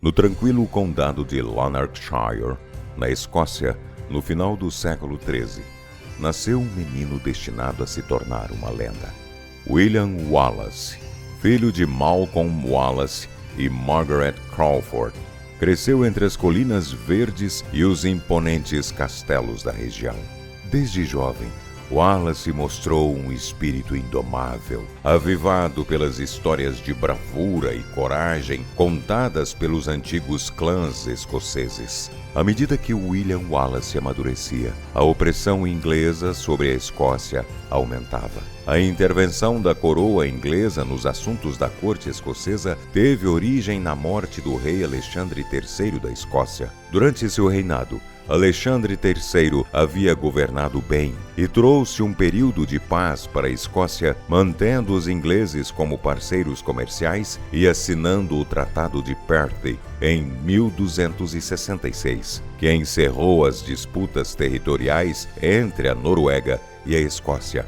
No tranquilo condado de Lanarkshire, na Escócia, no final do século XIII, nasceu um menino destinado a se tornar uma lenda. William Wallace, filho de Malcolm Wallace e Margaret Crawford, cresceu entre as colinas verdes e os imponentes castelos da região. Desde jovem, Wallace mostrou um espírito indomável, avivado pelas histórias de bravura e coragem contadas pelos antigos clãs escoceses. À medida que William Wallace amadurecia, a opressão inglesa sobre a Escócia aumentava. A intervenção da coroa inglesa nos assuntos da corte escocesa teve origem na morte do rei Alexandre III da Escócia. Durante seu reinado, Alexandre III havia governado bem e trouxe um período de paz para a Escócia, mantendo os ingleses como parceiros comerciais e assinando o Tratado de Perth em 1266, que encerrou as disputas territoriais entre a Noruega e a Escócia.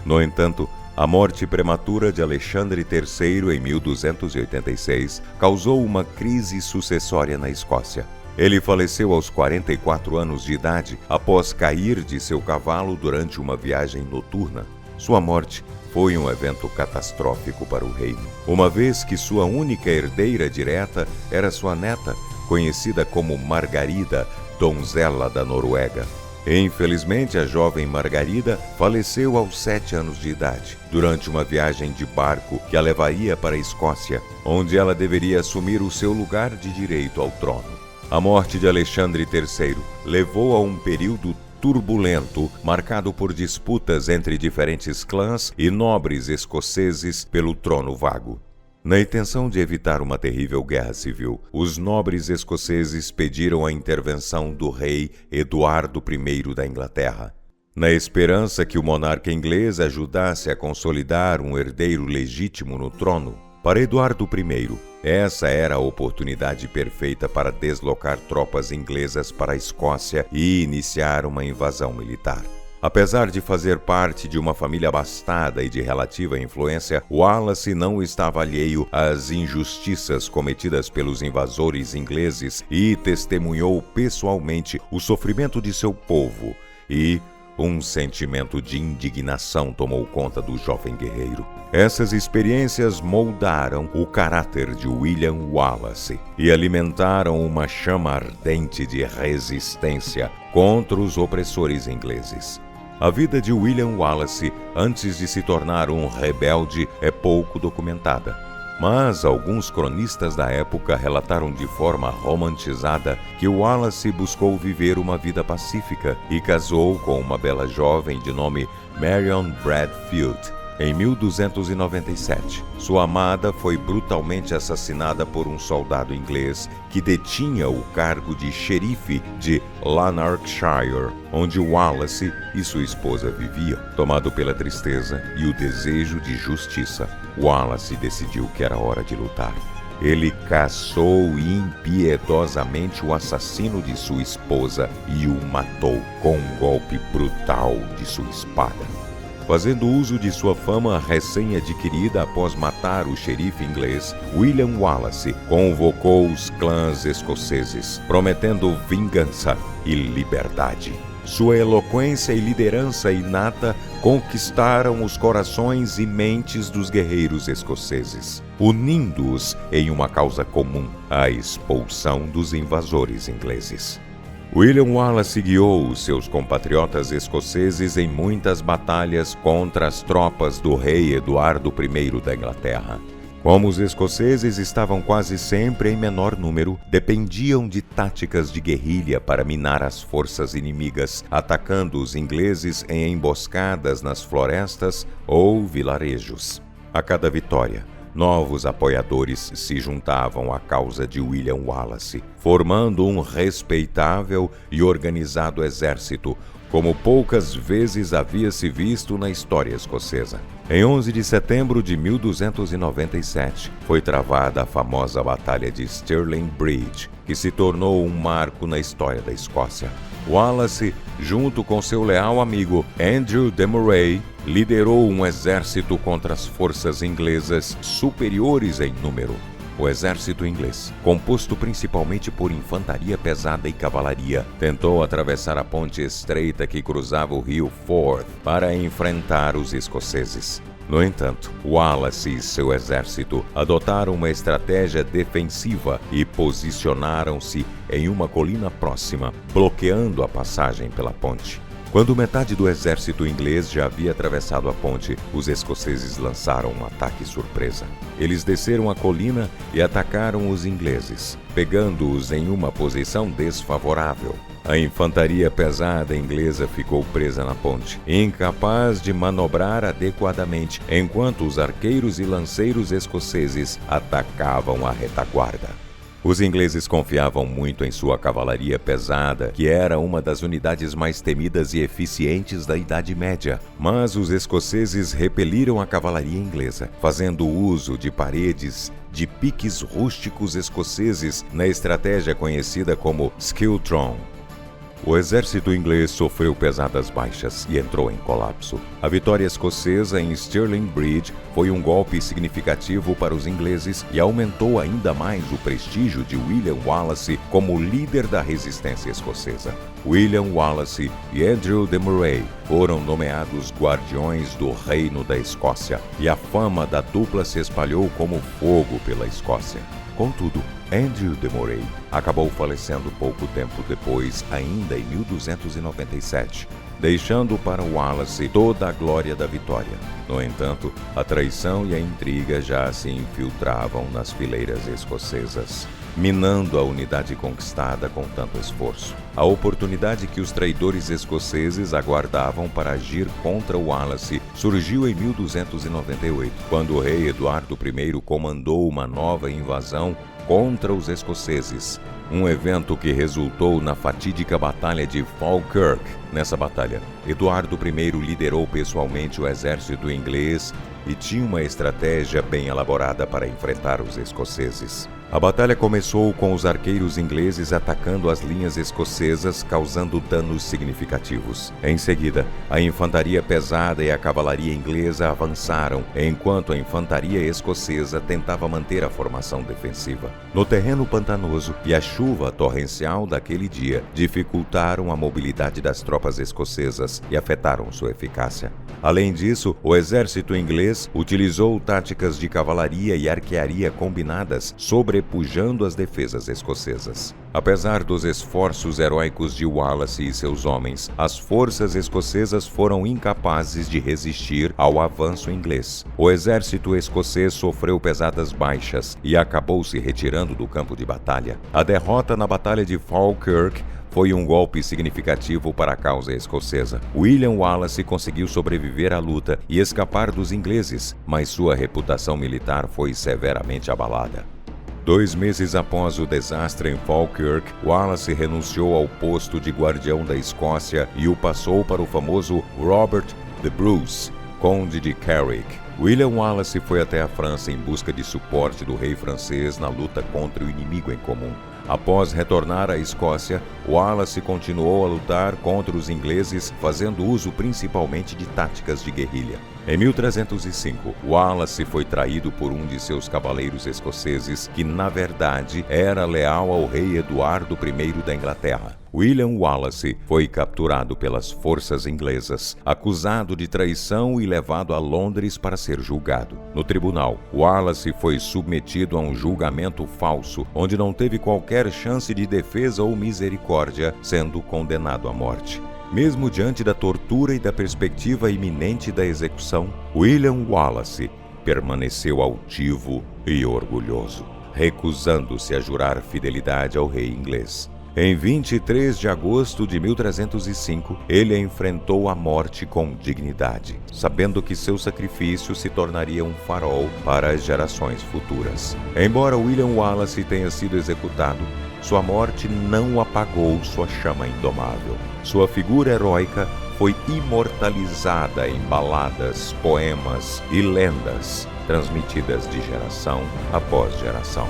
No entanto, a morte prematura de Alexandre III em 1286 causou uma crise sucessória na Escócia. Ele faleceu aos 44 anos de idade após cair de seu cavalo durante uma viagem noturna. Sua morte foi um evento catastrófico para o reino, uma vez que sua única herdeira direta era sua neta, conhecida como Margarida, donzela da Noruega. Infelizmente, a jovem Margarida faleceu aos 7 anos de idade, durante uma viagem de barco que a levaria para a Escócia, onde ela deveria assumir o seu lugar de direito ao trono. A morte de Alexandre III levou a um período turbulento, marcado por disputas entre diferentes clãs e nobres escoceses pelo trono vago. Na intenção de evitar uma terrível guerra civil, os nobres escoceses pediram a intervenção do rei Eduardo I da Inglaterra, na esperança que o monarca inglês ajudasse a consolidar um herdeiro legítimo no trono. Para Eduardo I, essa era a oportunidade perfeita para deslocar tropas inglesas para a Escócia e iniciar uma invasão militar. Apesar de fazer parte de uma família abastada e de relativa influência, Wallace não estava alheio às injustiças cometidas pelos invasores ingleses e testemunhou pessoalmente o sofrimento de seu povo, e um sentimento de indignação tomou conta do jovem guerreiro. Essas experiências moldaram o caráter de William Wallace e alimentaram uma chama ardente de resistência contra os opressores ingleses. A vida de William Wallace, antes de se tornar um rebelde, é pouco documentada. Mas alguns cronistas da época relataram de forma romantizada que Wallace buscou viver uma vida pacífica e casou com uma bela jovem de nome Marion Bradfield em 1297. Sua amada foi brutalmente assassinada por um soldado inglês que detinha o cargo de xerife de Lanarkshire, onde Wallace e sua esposa viviam. Tomado pela tristeza e o desejo de justiça, Wallace decidiu que era hora de lutar. Ele caçou impiedosamente o assassino de sua esposa e o matou com um golpe brutal de sua espada. Fazendo uso de sua fama recém-adquirida após matar o xerife inglês, William Wallace convocou os clãs escoceses, prometendo vingança e liberdade. Sua eloquência e liderança inata conquistaram os corações e mentes dos guerreiros escoceses, unindo-os em uma causa comum: a expulsão dos invasores ingleses. William Wallace guiou os seus compatriotas escoceses em muitas batalhas contra as tropas do rei Eduardo I da Inglaterra. Como os escoceses estavam quase sempre em menor número, dependiam de táticas de guerrilha para minar as forças inimigas, atacando os ingleses em emboscadas nas florestas ou vilarejos. A cada vitória, novos apoiadores se juntavam à causa de William Wallace, formando um respeitável e organizado exército, como poucas vezes havia se visto na história escocesa. Em 11 de setembro de 1297, foi travada a famosa Batalha de Stirling Bridge, que se tornou um marco na história da Escócia. Wallace, junto com seu leal amigo Andrew de Murray, liderou um exército contra as forças inglesas superiores em número. O exército inglês, composto principalmente por infantaria pesada e cavalaria, tentou atravessar a ponte estreita que cruzava o rio Forth para enfrentar os escoceses. No entanto, Wallace e seu exército adotaram uma estratégia defensiva e posicionaram-se em uma colina próxima, bloqueando a passagem pela ponte. Quando metade do exército inglês já havia atravessado a ponte, os escoceses lançaram um ataque surpresa. Eles desceram a colina e atacaram os ingleses, pegando-os em uma posição desfavorável. A infantaria pesada inglesa ficou presa na ponte, incapaz de manobrar adequadamente, enquanto os arqueiros e lanceiros escoceses atacavam a retaguarda. Os ingleses confiavam muito em sua cavalaria pesada, que era uma das unidades mais temidas e eficientes da Idade Média. Mas os escoceses repeliram a cavalaria inglesa, fazendo uso de paredes de piques rústicos escoceses na estratégia conhecida como Skiltron. O exército inglês sofreu pesadas baixas e entrou em colapso. A vitória escocesa em Stirling Bridge foi um golpe significativo para os ingleses e aumentou ainda mais o prestígio de William Wallace como líder da resistência escocesa. William Wallace e Andrew de Murray foram nomeados guardiões do Reino da Escócia, e a fama da dupla se espalhou como fogo pela Escócia. Contudo, Andrew de Murray acabou falecendo pouco tempo depois, ainda em 1297, deixando para Wallace toda a glória da vitória. No entanto, a traição e a intriga já se infiltravam nas fileiras escocesas, minando a unidade conquistada com tanto esforço. A oportunidade que os traidores escoceses aguardavam para agir contra Wallace surgiu em 1298, quando o rei Eduardo I comandou uma nova invasão contra os escoceses, um evento que resultou na fatídica Batalha de Falkirk. Nessa batalha, Eduardo I liderou pessoalmente o exército inglês e tinha uma estratégia bem elaborada para enfrentar os escoceses. A batalha começou com os arqueiros ingleses atacando as linhas escocesas, causando danos significativos. Em seguida, a infantaria pesada e a cavalaria inglesa avançaram, enquanto a infantaria escocesa tentava manter a formação defensiva. No terreno pantanoso e a chuva torrencial daquele dia dificultaram a mobilidade das tropas escocesas e afetaram sua eficácia. Além disso, o exército inglês utilizou táticas de cavalaria e arquearia combinadas, sobrepujando as defesas escocesas. Apesar dos esforços heróicos de Wallace e seus homens, as forças escocesas foram incapazes de resistir ao avanço inglês. O exército escocês sofreu pesadas baixas e acabou se retirando do campo de batalha. A derrota na Batalha de Falkirk foi um golpe significativo para a causa escocesa. William Wallace conseguiu sobreviver à luta e escapar dos ingleses, mas sua reputação militar foi severamente abalada. 2 meses após o desastre em Falkirk, Wallace renunciou ao posto de guardião da Escócia e o passou para o famoso Robert the Bruce, conde de Carrick. William Wallace foi até a França em busca de suporte do rei francês na luta contra o inimigo em comum. Após retornar à Escócia, Wallace continuou a lutar contra os ingleses, fazendo uso principalmente de táticas de guerrilha. Em 1305, Wallace foi traído por um de seus cavaleiros escoceses, que na verdade era leal ao rei Eduardo I da Inglaterra. William Wallace foi capturado pelas forças inglesas, acusado de traição e levado a Londres para ser julgado. No tribunal, Wallace foi submetido a um julgamento falso, onde não teve qualquer chance de defesa ou misericórdia, sendo condenado à morte. Mesmo diante da tortura e da perspectiva iminente da execução, William Wallace permaneceu altivo e orgulhoso, recusando-se a jurar fidelidade ao rei inglês. Em 23 de agosto de 1305, ele enfrentou a morte com dignidade, sabendo que seu sacrifício se tornaria um farol para as gerações futuras. Embora William Wallace tenha sido executado, sua morte não apagou sua chama indomável. Sua figura heróica foi imortalizada em baladas, poemas e lendas, transmitidas de geração após geração.